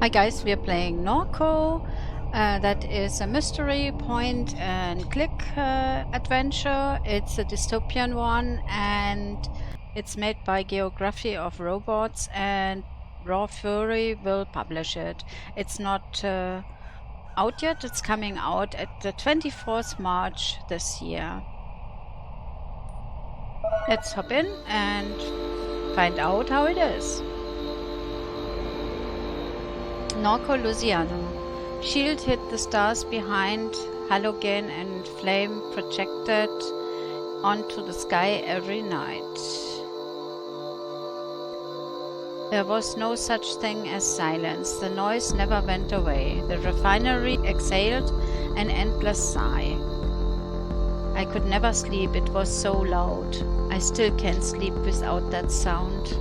Hi guys, we are playing Norco. That is a mystery point and click adventure. It's a dystopian one and it's made by Geography of Robots and Raw Fury will publish it. It's not out yet, it's coming out at the 24th March this year. Let's hop in and find out how it is. Norco, Louisiana. Shield hit the stars behind, halogen and flame projected onto the sky every night. There was no such thing as silence. The noise never went away. The refinery exhaled an endless sigh. I could never sleep, it was so loud. I still can't sleep without that sound.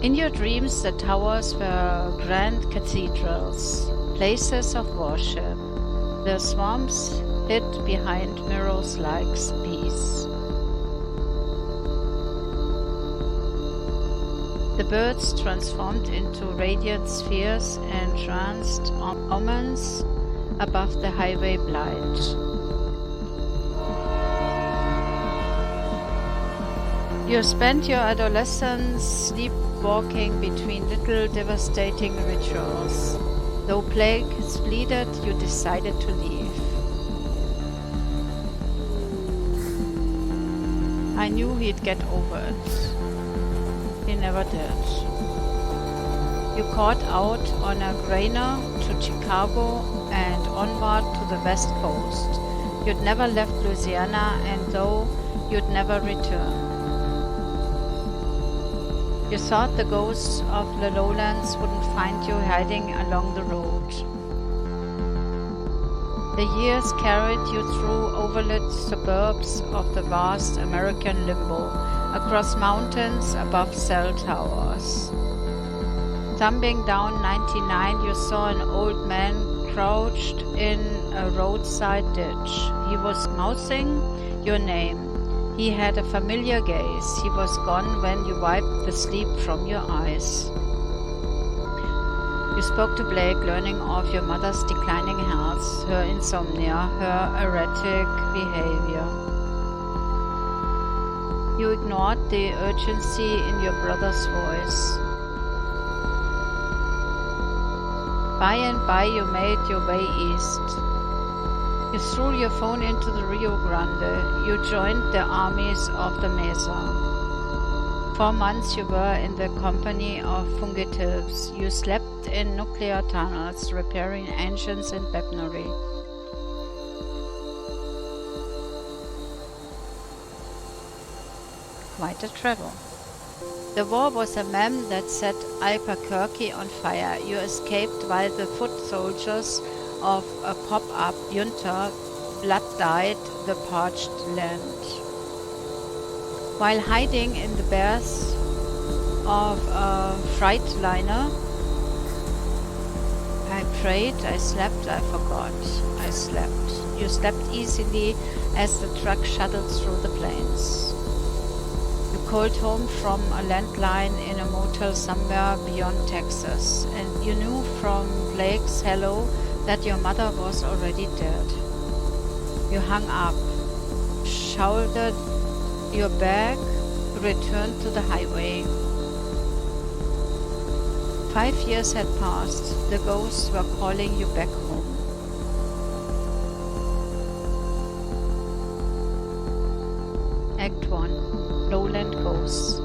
In your dreams, the towers were grand cathedrals, places of worship. The swamps hid behind mirrors like bees. The birds transformed into radiant spheres and tranced omens above the highway blight. You spent your adolescence sleepwalking between little devastating rituals. Though plague bleeded, you decided to leave. I knew he'd get over it. He never did. You caught out on a grainer to Chicago and onward to the West Coast. You'd never left Louisiana, and though you'd never return. You thought the ghosts of the lowlands wouldn't find you hiding along the road. The years carried you through overlit suburbs of the vast American limbo, across mountains above cell towers. Thumbing down 99, you saw an old man crouched in a roadside ditch. He was mouthing your name. He had a familiar gaze. He was gone when you wiped the sleep from your eyes. You spoke to Blake, learning of your mother's declining health, her insomnia, her erratic behavior. You ignored the urgency in your brother's voice. By and by you made your way east. You threw your phone into the Rio Grande. You joined the armies of the Mesa. 4 months you were in the company of fugitives. You slept in nuclear tunnels, repairing engines in weaponry. Quite a travel. The war was a mem that set Albuquerque on fire. You escaped while the foot soldiers of a pop-up junta blood-dyed the parched land. While hiding in the berth of a freightliner, I prayed, I slept, I forgot, I slept. You slept easily as the truck shuttled through the plains. You called home from a landline in a motel somewhere beyond Texas, and you knew from Blake's hello that your mother was already dead. You hung up, shouldered your bag, returned to the highway. 5 years had passed. The ghosts were calling you back home. Act 1. Lowland Ghosts.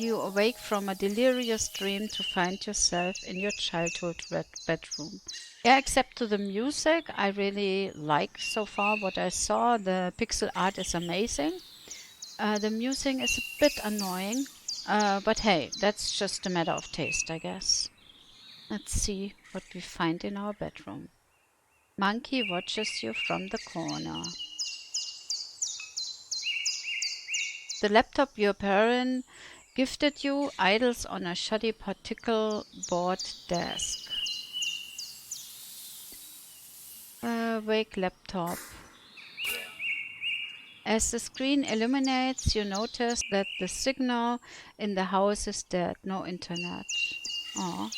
You awake from a delirious dream to find yourself in your childhood bedroom. Yeah, except to the music, I really like so far what I saw. The pixel art is amazing. The music is a bit annoying, but hey, that's just a matter of taste, I guess. Let's see what we find in our bedroom. Monkey watches you from the corner. The laptop your parent gifted you idles on a shoddy particle board desk. Wake laptop. As the screen illuminates, you notice that the signal in the house is dead. No internet. Oh.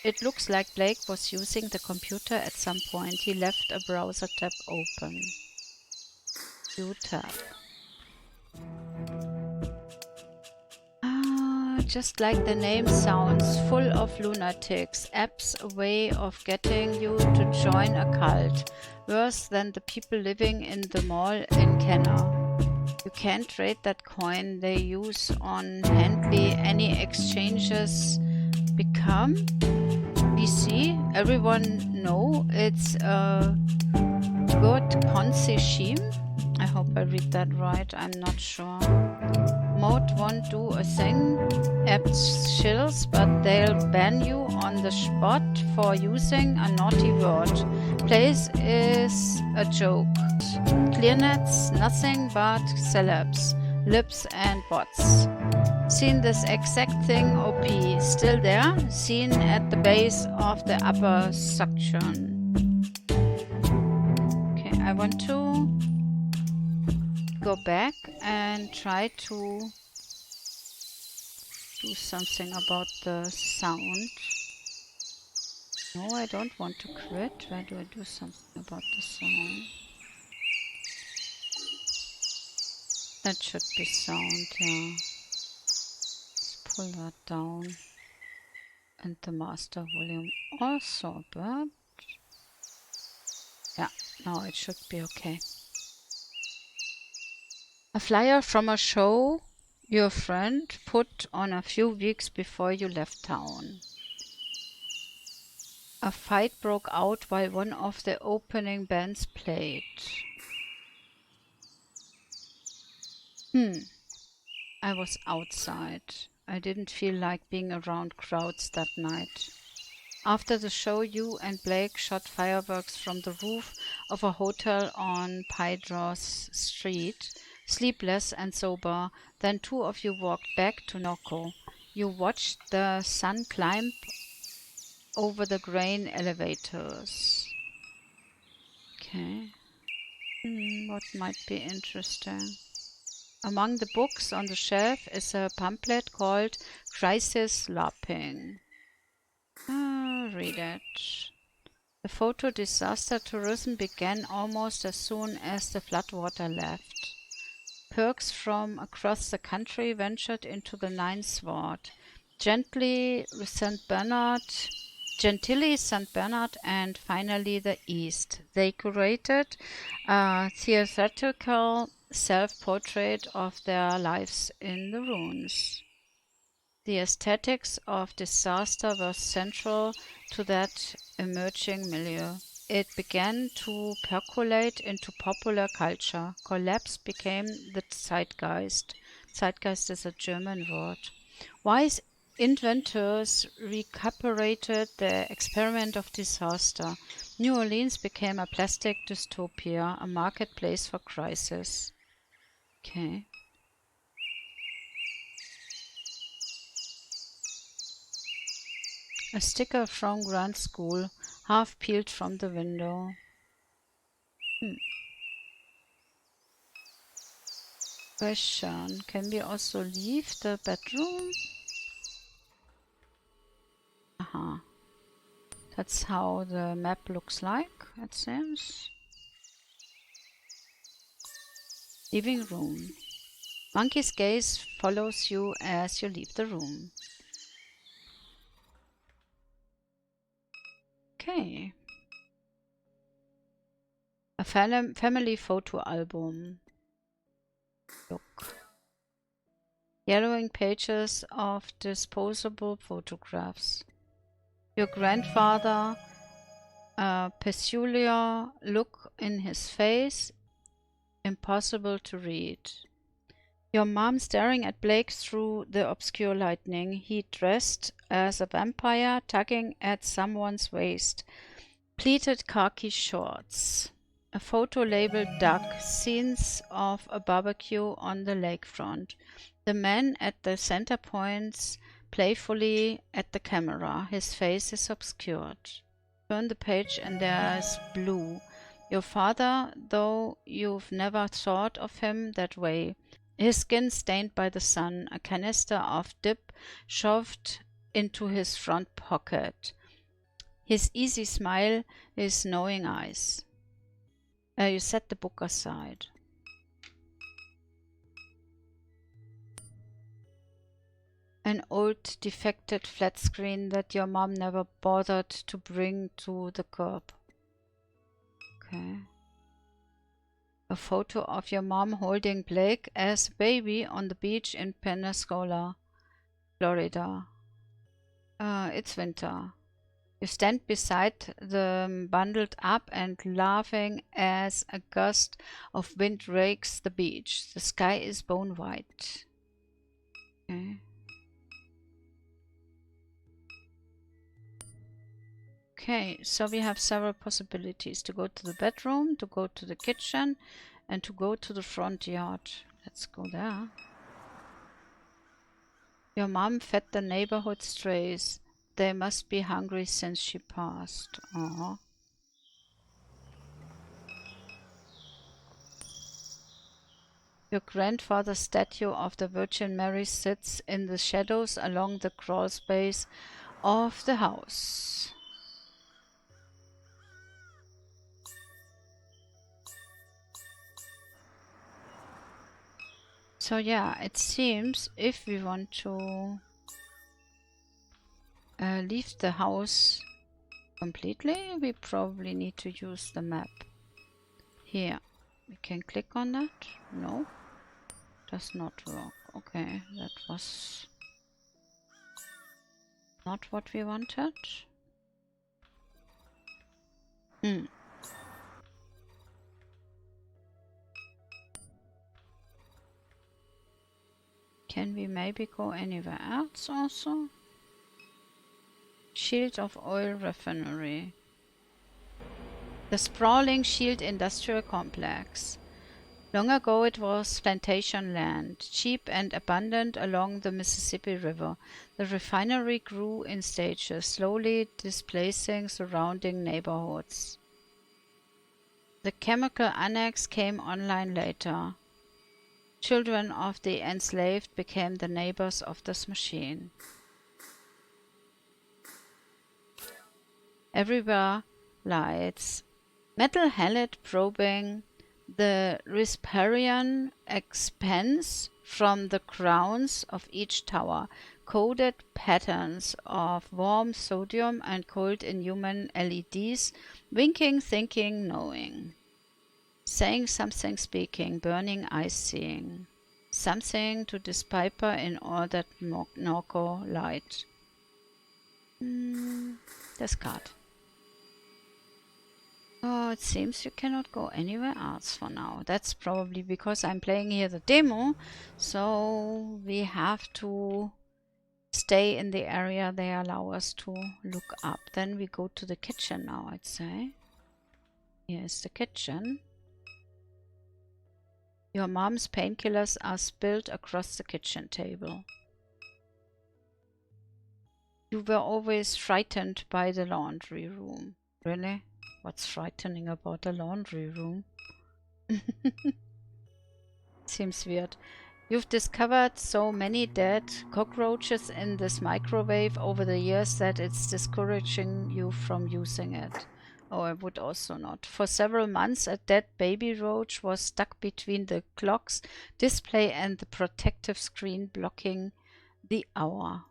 It looks like Blake was using the computer at some point. He left a browser tab open. View tab. Just like the name sounds, full of lunatics. Apps, a way of getting you to join a cult. Worse than the people living in the mall in Kenner. You can't trade that coin they use on Handley. Any exchanges become BC. Everyone know it's a good Ponzi scheme. I hope I read that right. I'm not sure. Mode won't do a thing. Apps chills, but they'll ban you on the spot for using a naughty word. Place is a joke. Clearnets, nothing but celebs, lips and bots. Seen this exact thing OP. Still there, seen at the base of the upper suction. Okay, I want to go back and try to do something about the sound. No, I don't want to quit. Where do I do something about the sound? That should be sound, yeah. Let's pull that down. And the master volume also, but yeah, now it should be okay. A flyer from a show your friend put on a few weeks before you left town. A fight broke out while one of the opening bands played. I was outside. I didn't feel like being around crowds that night. After the show, you and Blake shot fireworks from the roof of a hotel on Pydros Street. Sleepless and sober, then two of you walked back to Norco. You watched the sun climb over the grain elevators. Okay. What might be interesting? Among the books on the shelf is a pamphlet called Crisis LARPing. Read it. The photo disaster tourism began almost as soon as the floodwater left. Perks from across the country ventured into the Ninth Ward. Gentilly St. Bernard, and finally the East. They curated a theatrical self-portrait of their lives in the ruins. The aesthetics of disaster were central to that emerging milieu. It began to percolate into popular culture. Collapse became the zeitgeist. Zeitgeist is a German word. Wise inventors recuperated the experiment of disaster. New Orleans became a plastic dystopia, a marketplace for crisis. Okay. A sticker from Grant School, half peeled from the window. Question, can we also leave the bedroom? Aha. That's how the map looks like, it seems. Living room. Monkey's gaze follows you as you leave the room. Okay. A family photo album. Look. Yellowing pages of disposable photographs. Your grandfather, a peculiar look in his face, impossible to read. Your mom staring at Blake through the obscure lighting. He dressed as a vampire, tugging at someone's waist. Pleated khaki shorts. A photo labeled Duck. Scenes of a barbecue on the lakefront. The man at the center points playfully at the camera. His face is obscured. Turn the page and there's blue. Your father, though you've never thought of him that way. His skin stained by the sun, a canister of dip shoved into his front pocket. His easy smile, his knowing eyes. You set the book aside. An old defected flat screen that your mom never bothered to bring to the curb. Okay. A photo of your mom holding Blake as a baby on the beach in Pensacola, Florida. It's winter. You stand beside them, bundled up and laughing as a gust of wind rakes the beach. The sky is bone white. Okay. Okay, so we have several possibilities to go to the bedroom, to go to the kitchen, and to go to the front yard. Let's go there. Your mom fed the neighborhood strays. They must be hungry since she passed. Aww. Your grandfather's statue of the Virgin Mary sits in the shadows along the crawl space of the house. So yeah, it seems if we want to leave the house completely, we probably need to use the map. Here, we can click on that. No, does not work. Okay, that was not what we wanted. Can we maybe go anywhere else also? Shield of Oil Refinery. The sprawling Shield Industrial Complex. Long ago it was plantation land, cheap and abundant along the Mississippi River. The refinery grew in stages, slowly displacing surrounding neighborhoods. The chemical annex came online later. Children of the enslaved became the neighbors of this machine. Everywhere lights. Metal helmet probing the riparian expanse from the crowns of each tower. Coded patterns of warm sodium and cold inhuman LEDs, winking, thinking, knowing. Saying something, speaking, burning eyes seeing. Something to decipher in all that Norco light. Discard. Oh, it seems you cannot go anywhere else for now. That's probably because I'm playing here the demo, so we have to stay in the area they allow us to look up. Then we go to the kitchen now, I'd say. Here's the kitchen. Your mom's painkillers are spilled across the kitchen table. You were always frightened by the laundry room. Really? What's frightening about a laundry room? Seems weird. You've discovered so many dead cockroaches in this microwave over the years that it's discouraging you from using it. Oh, I would also not. For several months, a dead baby roach was stuck between the clock's display and the protective screen blocking the hour.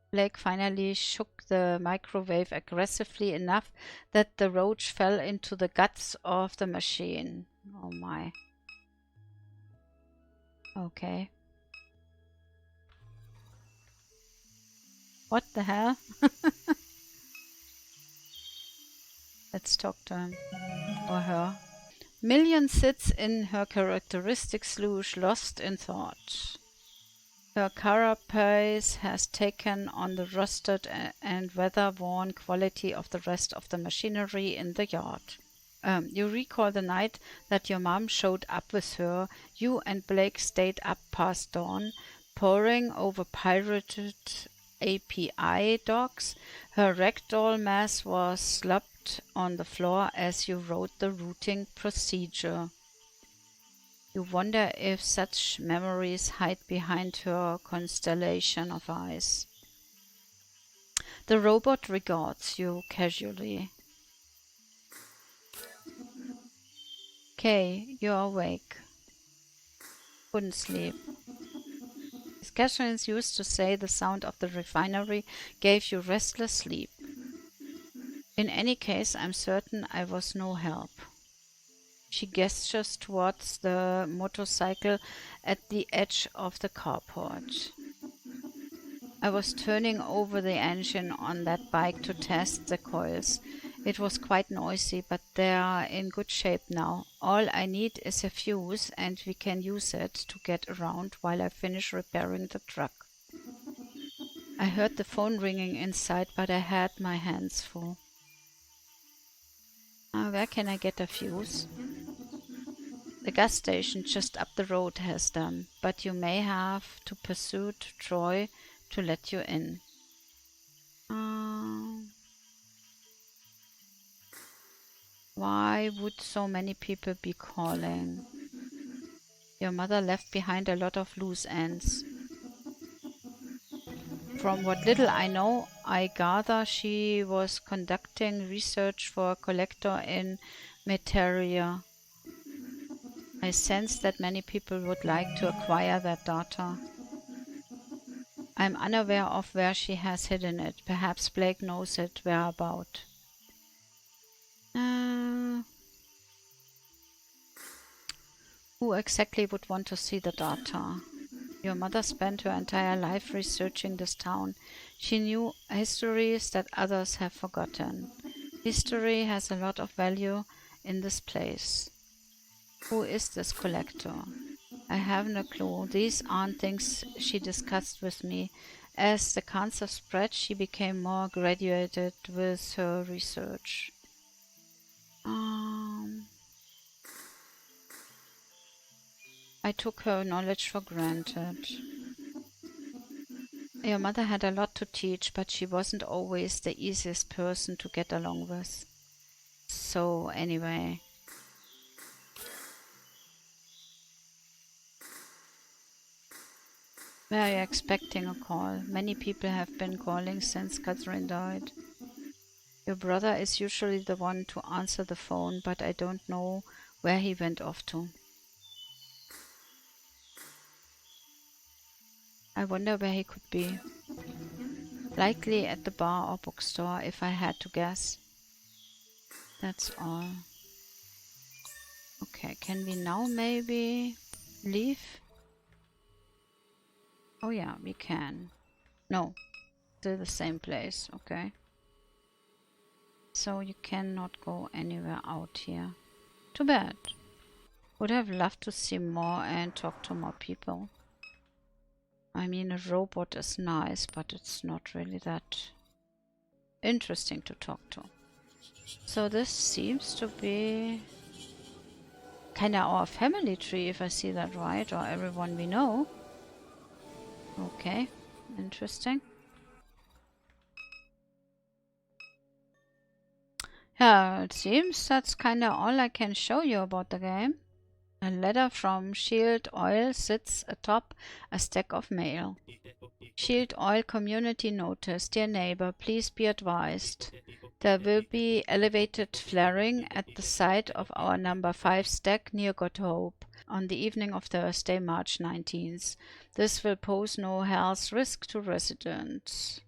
Blake finally shook the microwave aggressively enough that the roach fell into the guts of the machine. Oh my. Okay. What the hell? Let's talk to him. Or her. Million sits in her characteristic sluice, lost in thought. Her carapace has taken on the rusted and weather-worn quality of the rest of the machinery in the yard. You recall the night that your mom showed up with her. You and Blake stayed up past dawn, poring over pirated API docs. Her ragdoll mess was left on the floor as you wrote the routing procedure. You wonder if such memories hide behind her constellation of eyes. The robot regards you casually. Okay, you're awake. Couldn't sleep. As Catherine used to say, the sound of the refinery gave you restless sleep. In any case, I'm certain I was no help. She gestures towards the motorcycle at the edge of the carport. I was turning over the engine on that bike to test the coils. It was quite noisy, but they are in good shape now. All I need is a fuse, and we can use it to get around while I finish repairing the truck. I heard the phone ringing inside, but I had my hands full. Where can I get a fuse? The gas station just up the road has them, but you may have to pursue Troy to let you in. Why would so many people be calling? Your mother left behind a lot of loose ends. From what little I know, I gather she was conducting research for a collector in Meteria. I sense that many people would like to acquire that data. I'm unaware of where she has hidden it. Perhaps Blake knows it whereabout. Who exactly would want to see the data? Your mother spent her entire life researching this town. She knew histories that others have forgotten. History has a lot of value in this place. Who is this collector? I have no clue. These aren't things she discussed with me. As the cancer spread, she became more graduated with her research. I took her knowledge for granted. Your mother had a lot to teach, but she wasn't always the easiest person to get along with. So, anyway. Were you expecting a call? Many people have been calling since Catherine died. Your brother is usually the one to answer the phone, but I don't know where he went off to. I wonder where he could be. Likely at the bar or bookstore, if I had to guess. That's all. Okay, can we now maybe leave? Oh yeah, we can. No, still the same place, okay. So you cannot go anywhere out here. Too bad. Would have loved to see more and talk to more people. I mean, a robot is nice, but it's not really that interesting to talk to. So this seems to be kinda our family tree, if I see that right, or everyone we know. Okay, interesting. Yeah, it seems that's kinda all I can show you about the game. A letter from Shield Oil sits atop a stack of mail. Shield Oil Community Notice. Dear neighbor, please be advised. There will be elevated flaring at the site of our number 5 stack near Good Hope on the evening of Thursday, March 19th. This will pose no health risk to residents.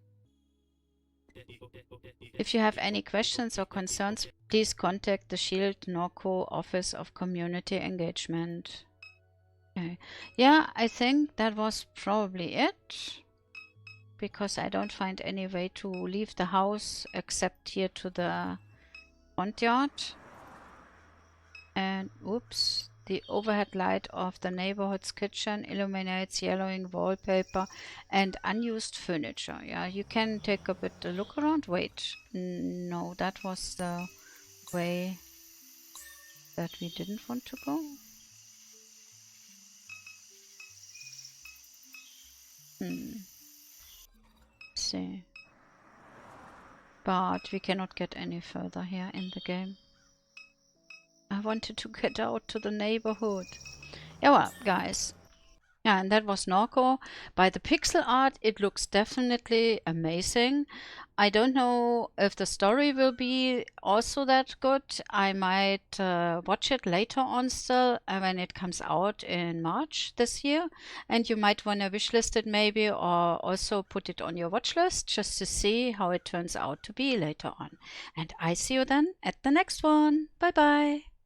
If you have any questions or concerns, please contact the Shield Norco Office of Community Engagement. Okay. Yeah, I think that was probably it, because I don't find any way to leave the house except here to the front yard. And oops, the overhead light of the neighborhood's kitchen illuminates yellowing wallpaper and unused furniture. Yeah, you can take a bit a look around. Wait, no, that was the way that we didn't want to go. Let's see. but we cannot get any further here in the game. I wanted to get out to the neighborhood. Yeah, well, guys. Yeah, and that was Norco. By the pixel art, it looks definitely amazing. I don't know if the story will be also that good. I might watch it later on still when it comes out in March this year. And you might want to wishlist it maybe, or also put it on your watch list just to see how it turns out to be later on. And I see you then at the next one. Bye bye.